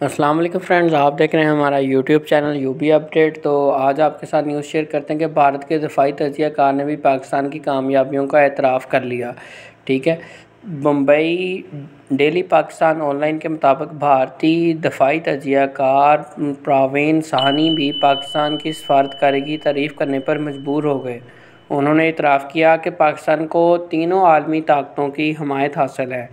अस्सलाम वालेकुम फ्रेंड्स, आप देख रहे हैं हमारा यूट्यूब चैनल यूबी अपडेट। तो आज आपके साथ न्यूज़ शेयर करते हैं कि भारत के दफ़ाई तजिया कार ने भी पाकिस्तान की कामयाबियों का एतराफ़ कर लिया। ठीक है, मुंबई डेली पाकिस्तान ऑनलाइन के मुताबिक भारतीय दफ़ाई तजिया कार प्रवीण साहनी भी पाकिस्तान की सफारतकारी की तारीफ़ करने पर मजबूर हो गए। उन्होंने इतराफ़ किया कि पाकिस्तान को तीनों आलमी ताकतों की हमायत हासिल है।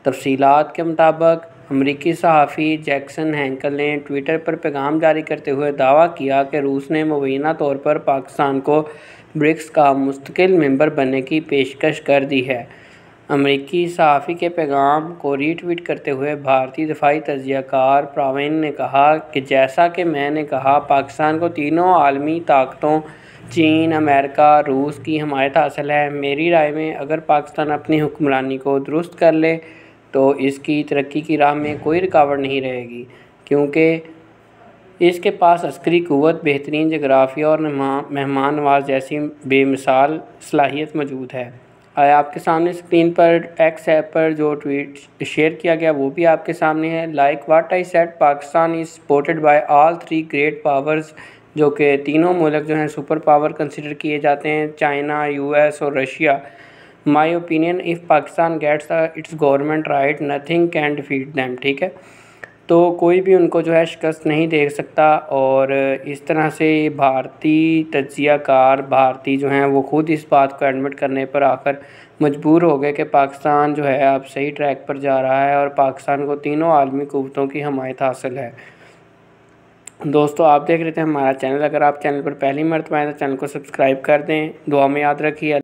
तफसीलात के मुताबिक अमरीकी सहाफ़ी जैक्सन हैंकल ने ट्विटर पर पैगाम जारी करते हुए दावा किया कि रूस ने मुबैना तौर पर पाकिस्तान को ब्रिक्स का मुस्तकिल मेंबर बनने की पेशकश कर दी है। अमरीकी सहाफ़ी के पैगाम को रीट्वीट करते हुए भारतीय दफ़ाई तजियाकार प्रवीण ने कहा कि जैसा कि मैंने कहा, पाकिस्तान को तीनों आलमी ताकतों चीन, अमेरिका, रूस की हमायत हासिल है। मेरी राय में अगर पाकिस्तान अपनी हुक्मरानी को दुरुस्त कर ले तो इसकी तरक्की की राह में कोई रुकावट नहीं रहेगी, क्योंकि इसके पास अस्करी क़ुव्वत, बेहतरीन जग़राफ़िया और मेहमान नवाज़ जैसी बेमिसाल सलाहियत मौजूद है। आपके सामने स्क्रीन पर एक्स ऐप पर जो ट्वीट शेयर किया गया वो भी आपके सामने है। Like what I said, Pakistan is supported by all three great powers, जो कि तीनों मुल्क जो हैं सुपर पावर कंसिडर किए जाते हैं, चाइना, यूएस और Russia. My opinion, if Pakistan gets its government right, nothing can defeat them. ठीक है, तो कोई भी उनको जो है शिकस्त नहीं दे सकता। और इस तरह से भारतीय तजियाकार भारतीय जो हैं वो ख़ुद इस बात को एडमिट करने पर आकर मजबूर हो गए कि पाकिस्तान जो है अब सही ट्रैक पर जा रहा है और पाकिस्तान को तीनों आलमी क़ुव्वतों की हमायत हासिल है। दोस्तों, आप देख रहे थे हमारा चैनल। अगर आप चैनल पर पहली मर्तबा आए तो चैनल को सब्सक्राइब कर दें। दुआ में याद रखिए।